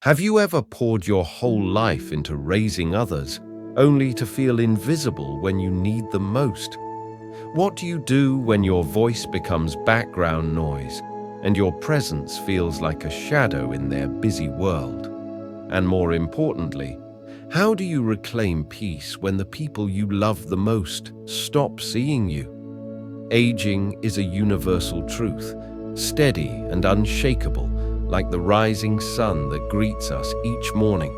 Have you ever poured your whole life into raising others, only to feel invisible when you need them most? What do you do when your voice becomes background noise and your presence feels like a shadow in their busy world? And more importantly, how do you reclaim peace when the people you love the most stop seeing you? Aging is a universal truth, steady and unshakable, like the rising sun that greets us each morning.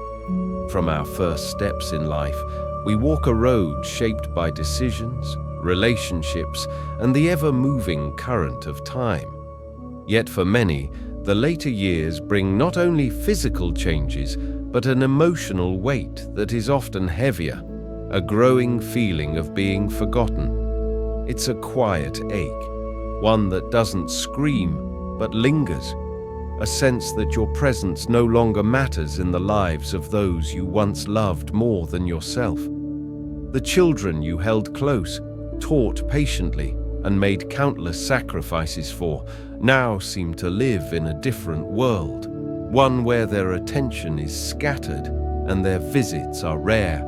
From our first steps in life, we walk a road shaped by decisions, relationships, and the ever-moving current of time. Yet for many, the later years bring not only physical changes, but an emotional weight that is often heavier, a growing feeling of being forgotten. It's a quiet ache, one that doesn't scream, but lingers, a sense that your presence no longer matters in the lives of those you once loved more than yourself. The children you held close, taught patiently, and made countless sacrifices for, now seem to live in a different world, one where their attention is scattered and their visits are rare.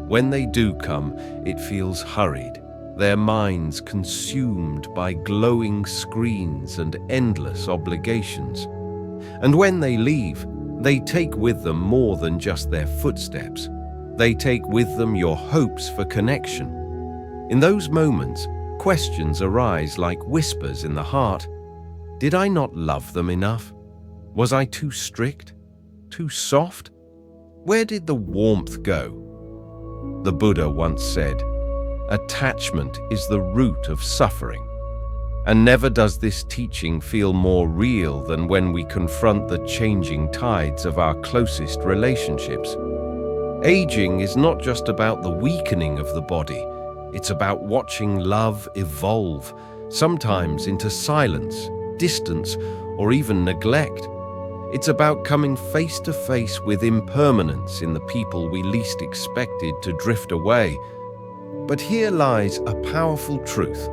When they do come, it feels hurried, their minds consumed by glowing screens and endless obligations. And when they leave, they take with them more than just their footsteps. They take with them your hopes for connection. In those moments, questions arise like whispers in the heart. Did I not love them enough? Was I too strict? Too soft? Where did the warmth go? The Buddha once said, "Attachment is the root of suffering." And never does this teaching feel more real than when we confront the changing tides of our closest relationships. Aging is not just about the weakening of the body, it's about watching love evolve, sometimes into silence, distance, or even neglect. It's about coming face to face with impermanence in the people we least expected to drift away. But here lies a powerful truth.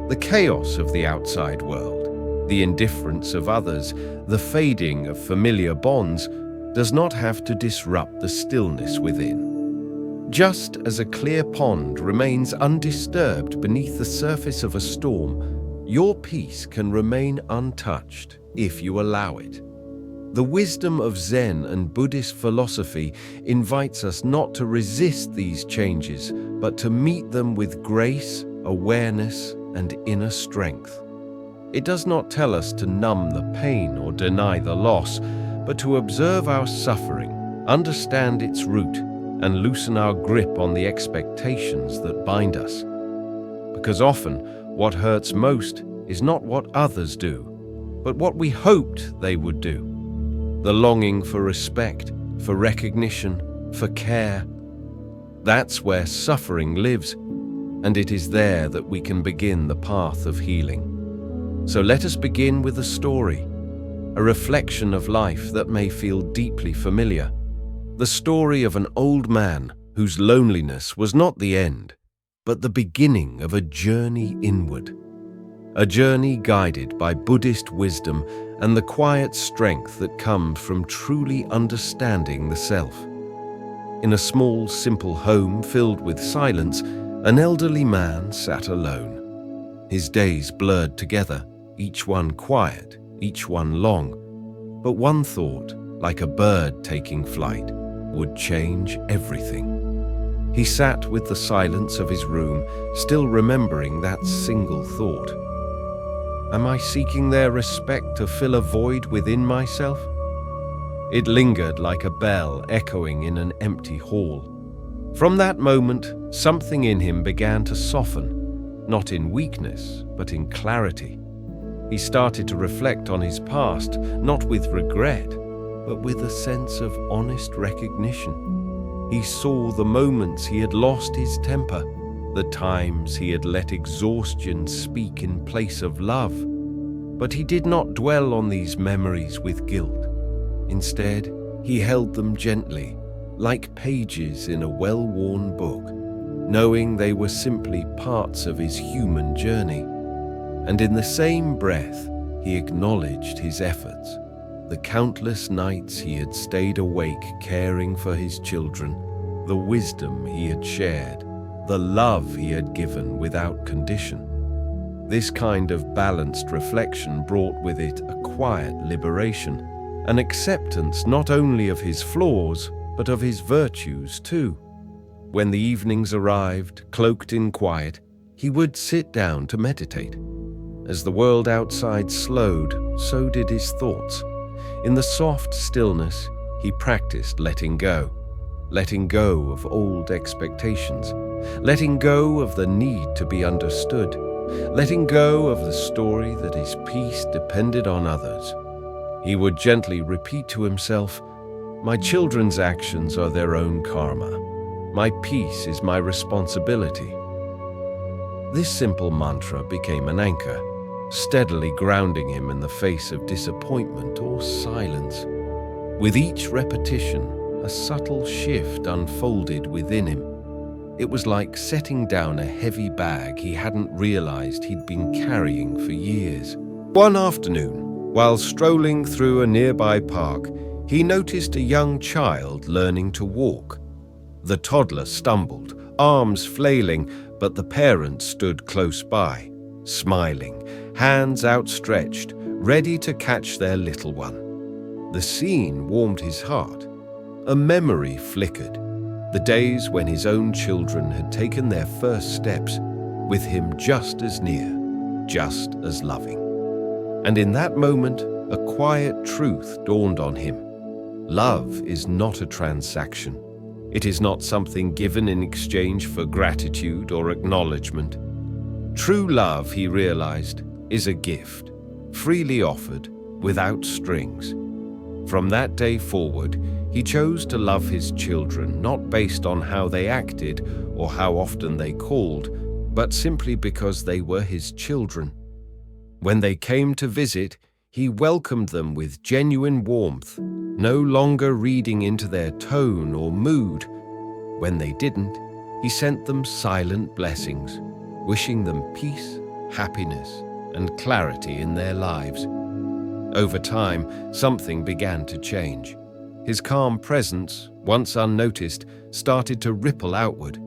The chaos of the outside world, the indifference of others, the fading of familiar bonds, does not have to disrupt the stillness within. Just as a clear pond remains undisturbed beneath the surface of a storm, your peace can remain untouched if you allow it. The wisdom of Zen and Buddhist philosophy invites us not to resist these changes, but to meet them with grace, awareness, and inner strength. It does not tell us to numb the pain or deny the loss, but to observe our suffering, understand its root, and loosen our grip on the expectations that bind us. Because often, what hurts most is not what others do, but what we hoped they would do. The longing for respect, for recognition, for care. That's where suffering lives, and it is there that we can begin the path of healing. So let us begin with a story, a reflection of life that may feel deeply familiar. The story of an old man whose loneliness was not the end, but the beginning of a journey inward. A journey guided by Buddhist wisdom and the quiet strength that comes from truly understanding the self. In a small, simple home filled with silence, an elderly man sat alone. His days blurred together, each one quiet, each one long. But one thought, like a bird taking flight, would change everything. He sat with the silence of his room, still remembering that single thought. Am I seeking their respect to fill a void within myself? It lingered like a bell echoing in an empty hall. From that moment, something in him began to soften, not in weakness, but in clarity. He started to reflect on his past, not with regret, but with a sense of honest recognition. He saw the moments he had lost his temper, the times he had let exhaustion speak in place of love. But he did not dwell on these memories with guilt. Instead, he held them gently, like pages in a well-worn book, knowing they were simply parts of his human journey. And in the same breath, he acknowledged his efforts. The countless nights he had stayed awake caring for his children, the wisdom he had shared, the love he had given without condition. This kind of balanced reflection brought with it a quiet liberation, an acceptance not only of his flaws, but of his virtues too. When the evenings arrived, cloaked in quiet, he would sit down to meditate. As the world outside slowed, so did his thoughts. In the soft stillness, he practiced letting go of old expectations, letting go of the need to be understood, letting go of the story that his peace depended on others. He would gently repeat to himself, "My children's actions are their own karma. My peace is my responsibility." This simple mantra became an anchor, steadily grounding him in the face of disappointment or silence. With each repetition, a subtle shift unfolded within him. It was like setting down a heavy bag he hadn't realized he'd been carrying for years. One afternoon, while strolling through a nearby park, he noticed a young child learning to walk. The toddler stumbled, arms flailing, but the parents stood close by, smiling, hands outstretched, ready to catch their little one. The scene warmed his heart. A memory flickered, the days when his own children had taken their first steps, with him just as near, just as loving. And in that moment, a quiet truth dawned on him. Love is not a transaction. It is not something given in exchange for gratitude or acknowledgement. True love, he realized, is a gift, freely offered, without strings. From that day forward, he chose to love his children not based on how they acted or how often they called, but simply because they were his children. When they came to visit, he welcomed them with genuine warmth, no longer reading into their tone or mood. When they didn't, he sent them silent blessings, wishing them peace, happiness, and clarity in their lives. Over time, something began to change. His calm presence, once unnoticed, started to ripple outward.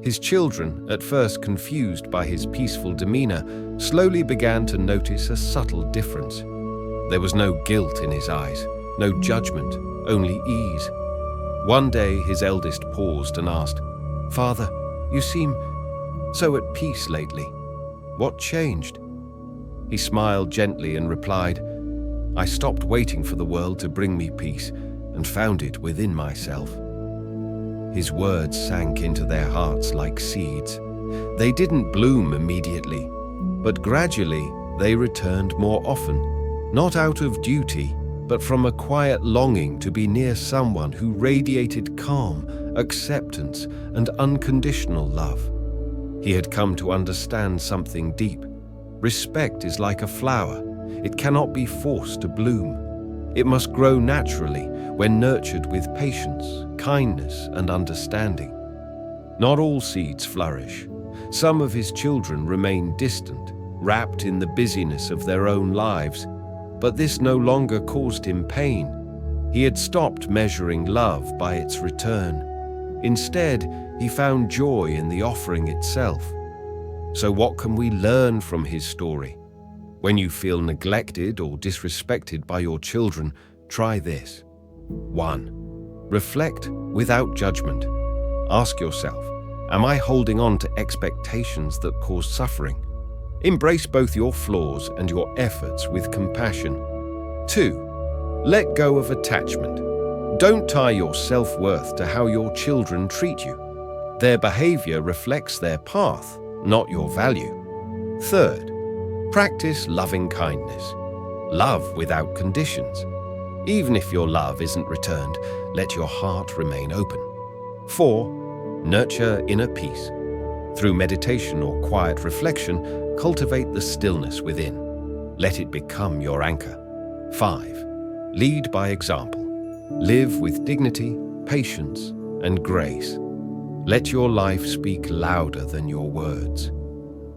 His children, at first confused by his peaceful demeanor, slowly began to notice a subtle difference. There was no guilt in his eyes, no judgment, only ease. One day his eldest paused and asked, "Father, you seem so at peace lately. What changed?" He smiled gently and replied, "I stopped waiting for the world to bring me peace and found it within myself." His words sank into their hearts like seeds. They didn't bloom immediately, but gradually they returned more often, not out of duty, but from a quiet longing to be near someone who radiated calm, acceptance, and unconditional love. He had come to understand something deep. Respect is like a flower. It cannot be forced to bloom. It must grow naturally when nurtured with patience, kindness, and understanding. Not all seeds flourish. Some of his children remain distant, wrapped in the busyness of their own lives, but this no longer caused him pain. He had stopped measuring love by its return. Instead, he found joy in the offering itself. So what can we learn from his story? When you feel neglected or disrespected by your children, try this. 1. Reflect without judgment. Ask yourself, am I holding on to expectations that cause suffering? Embrace both your flaws and your efforts with compassion. 2. Let go of attachment. Don't tie your self-worth to how your children treat you. Their behavior reflects their path, not your value. 3. Practice loving kindness. Love without conditions. Even if your love isn't returned, let your heart remain open. 4. Nurture inner peace. Through meditation or quiet reflection, cultivate the stillness within. Let it become your anchor. 5. Lead by example. Live with dignity, patience, and grace. Let your life speak louder than your words.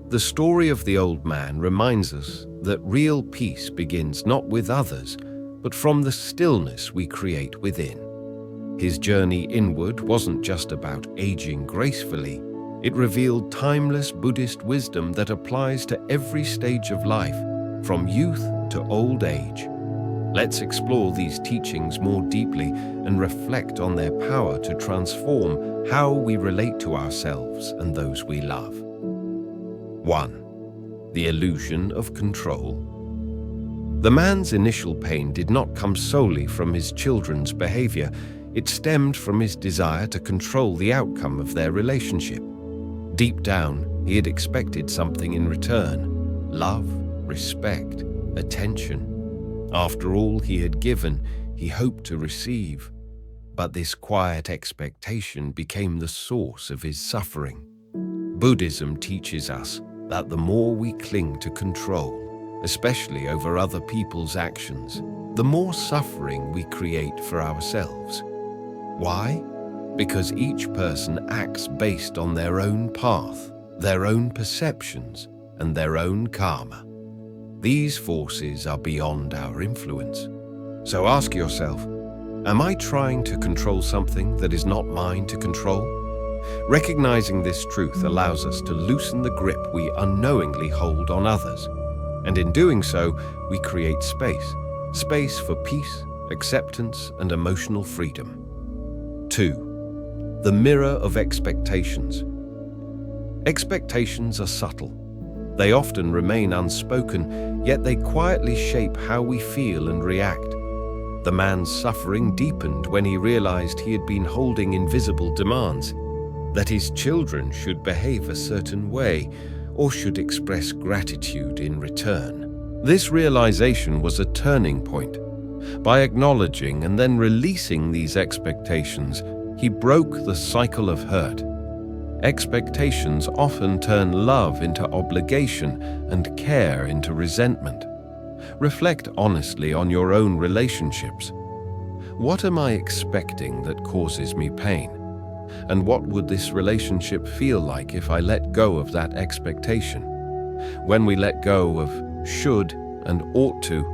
The story of the old man reminds us that real peace begins not with others, but from the stillness we create within. His journey inward wasn't just about aging gracefully. It revealed timeless Buddhist wisdom that applies to every stage of life, from youth to old age. Let's explore these teachings more deeply and reflect on their power to transform how we relate to ourselves and those we love. 1. The illusion of control. The man's initial pain did not come solely from his children's behavior. It stemmed from his desire to control the outcome of their relationship. Deep down, he had expected something in return: love, respect, attention. After all he had given, he hoped to receive. But this quiet expectation became the source of his suffering. Buddhism teaches us that the more we cling to control, especially over other people's actions, the more suffering we create for ourselves. Why? Because each person acts based on their own path, their own perceptions, and their own karma. These forces are beyond our influence. So ask yourself, am I trying to control something that is not mine to control? Recognizing this truth allows us to loosen the grip we unknowingly hold on others. And in doing so, we create space for peace, acceptance, and emotional freedom. 2. The mirror of expectations. Expectations are subtle. They often remain unspoken, yet they quietly shape how we feel and react. The man's suffering deepened when he realized he had been holding invisible demands, that his children should behave a certain way or should express gratitude in return. This realization was a turning point. By acknowledging and then releasing these expectations, he broke the cycle of hurt. Expectations often turn love into obligation and care into resentment. Reflect honestly on your own relationships. What am I expecting that causes me pain? And what would this relationship feel like if I let go of that expectation? When we let go of should and ought to,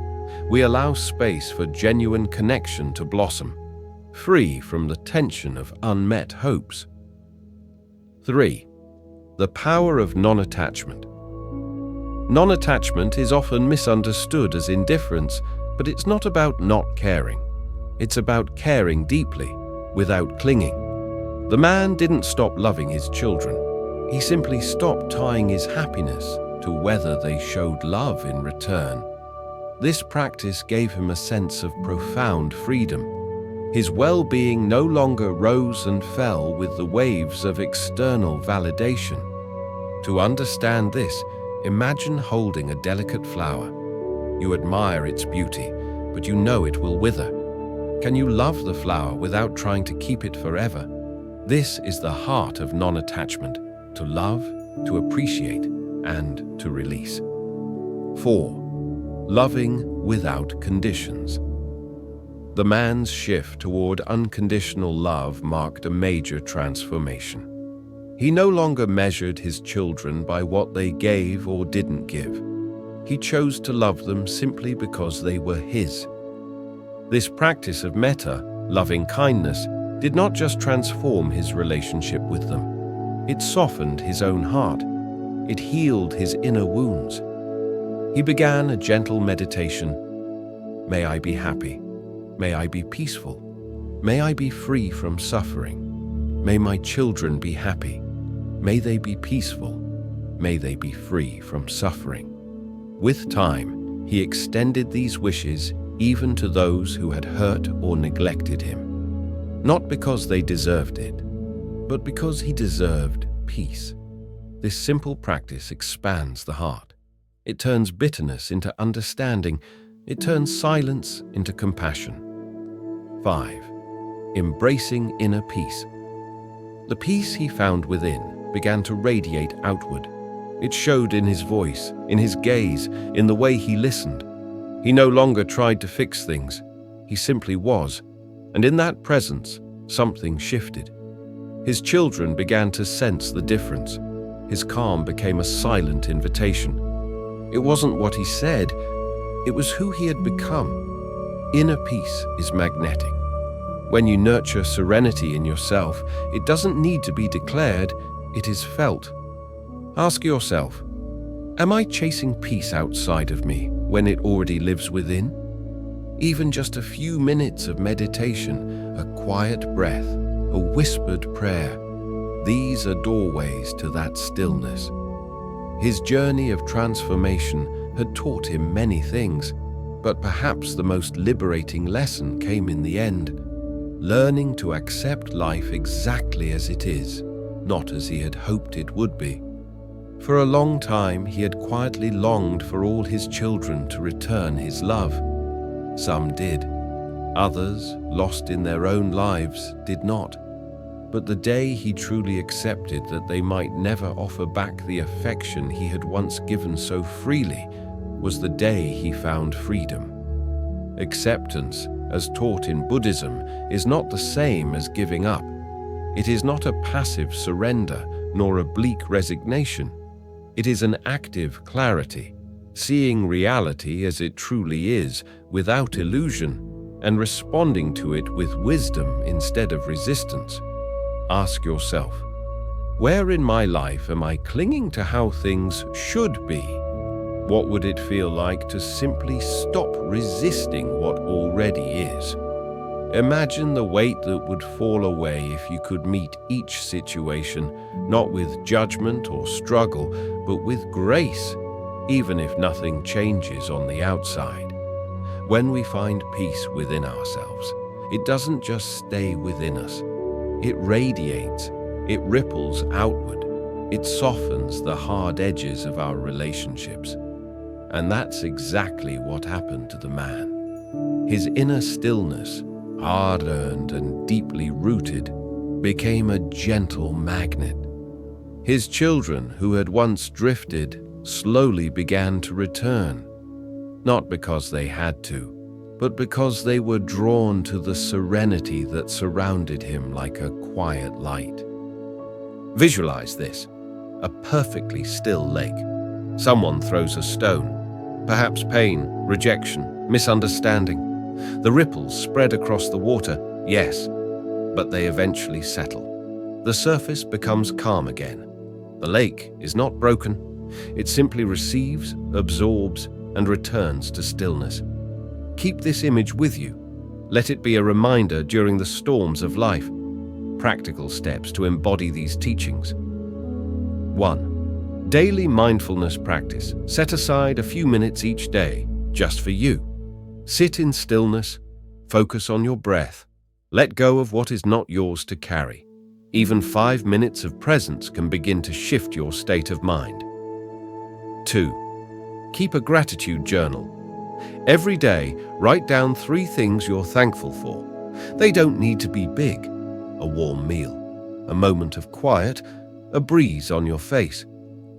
we allow space for genuine connection to blossom, free from the tension of unmet hopes. 3. The power of non-attachment. Non-attachment is often misunderstood as indifference, but it's not about not caring. It's about caring deeply, without clinging. The man didn't stop loving his children. He simply stopped tying his happiness to whether they showed love in return. This practice gave him a sense of profound freedom. His well-being no longer rose and fell with the waves of external validation. To understand this, imagine holding a delicate flower. You admire its beauty, but you know it will wither. Can you love the flower without trying to keep it forever? This is the heart of non-attachment: to love, to appreciate, and to release. 4. Loving without conditions. The man's shift toward unconditional love marked a major transformation. He no longer measured his children by what they gave or didn't give. He chose to love them simply because they were his. This practice of metta, loving kindness, did not just transform his relationship with them. It softened his own heart. It healed his inner wounds. He began a gentle meditation. May I be happy. May I be peaceful. May I be free from suffering. May my children be happy. May they be peaceful. May they be free from suffering. With time, he extended these wishes even to those who had hurt or neglected him. Not because they deserved it, but because he deserved peace. This simple practice expands the heart. It turns bitterness into understanding. It turns silence into compassion. 5. Embracing inner peace. The peace he found within began to radiate outward. It showed in his voice, in his gaze, in the way he listened. He no longer tried to fix things. He simply was. And in that presence, something shifted. His children began to sense the difference. His calm became a silent invitation. It wasn't what he said, it was who he had become. Inner peace is magnetic. When you nurture serenity in yourself, it doesn't need to be declared, it is felt. Ask yourself, am I chasing peace outside of me when it already lives within? Even just a few minutes of meditation, a quiet breath, a whispered prayer, these are doorways to that stillness. His journey of transformation had taught him many things, but perhaps the most liberating lesson came in the end, learning to accept life exactly as it is, not as he had hoped it would be. For a long time, he had quietly longed for all his children to return his love. Some did. Others, lost in their own lives, did not. But the day he truly accepted that they might never offer back the affection he had once given so freely was the day he found freedom. Acceptance, as taught in Buddhism, is not the same as giving up. It is not a passive surrender, nor a bleak resignation. It is an active clarity, seeing reality as it truly is, without illusion, and responding to it with wisdom instead of resistance. Ask yourself, where in my life am I clinging to how things should be? What would it feel like to simply stop resisting what already is? Imagine the weight that would fall away if you could meet each situation not with judgment or struggle, but with grace, even if nothing changes on the outside. When we find peace within ourselves, it doesn't just stay within us. It radiates, it ripples outward, it softens the hard edges of our relationships. And that's exactly what happened to the man. His inner stillness, hard-earned and deeply rooted, became a gentle magnet. His children, who had once drifted, slowly began to return, not because they had to, but because they were drawn to the serenity that surrounded him like a quiet light. Visualize this: a perfectly still lake. Someone throws a stone, perhaps pain, rejection, misunderstanding. The ripples spread across the water, yes, but they eventually settle. The surface becomes calm again. The lake is not broken. It simply receives, absorbs, and returns to stillness. Keep this image with you. Let it be a reminder during the storms of life. Practical steps to embody these teachings. 1. Daily mindfulness practice. Set aside a few minutes each day, just for you. Sit in stillness, focus on your breath. Let go of what is not yours to carry. Even 5 minutes of presence can begin to shift your state of mind. 2. Keep a gratitude journal. Every day, write down 3 things you're thankful for. They don't need to be big. A warm meal, a moment of quiet, a breeze on your face.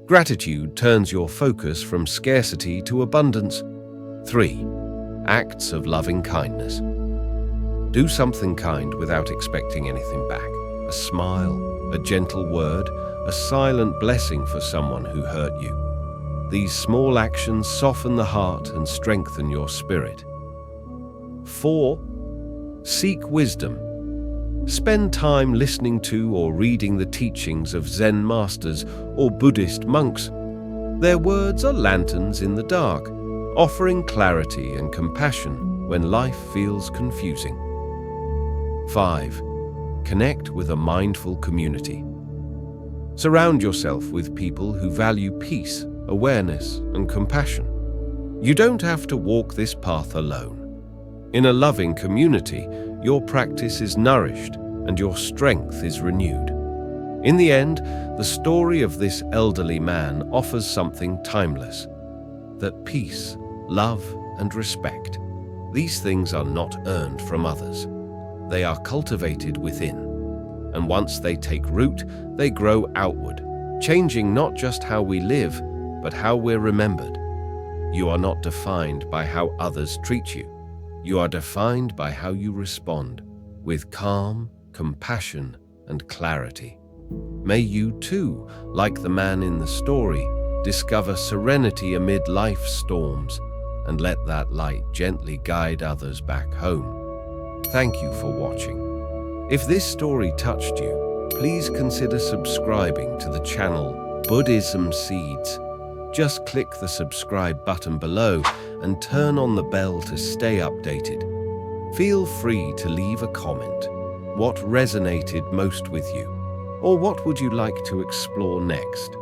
Gratitude turns your focus from scarcity to abundance. 3. Acts of loving kindness. Do something kind without expecting anything back. A smile, a gentle word, a silent blessing for someone who hurt you. These small actions soften the heart and strengthen your spirit. 4. Seek wisdom. Spend time listening to or reading the teachings of Zen masters or Buddhist monks. Their words are lanterns in the dark, offering clarity and compassion when life feels confusing. 5. Connect with a mindful community. Surround yourself with people who value peace, awareness, and compassion. You don't have to walk this path alone. In a loving community, your practice is nourished and your strength is renewed. In the end, the story of this elderly man offers something timeless: that peace, love, and respect, these things are not earned from others. They are cultivated within. And once they take root, they grow outward, changing not just how we live, but how we're remembered. You are not defined by how others treat you. You are defined by how you respond, with calm, compassion, and clarity. May you too, like the man in the story, discover serenity amid life's storms, and let that light gently guide others back home. Thank you for watching. If this story touched you, please consider subscribing to the channel Buddhism Seeds. Just click the subscribe button below and turn on the bell to stay updated. Feel free to leave a comment. What resonated most with you? Or what would you like to explore next?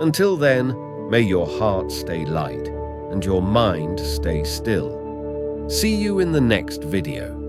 Until then, may your heart stay light and your mind stay still. See you in the next video.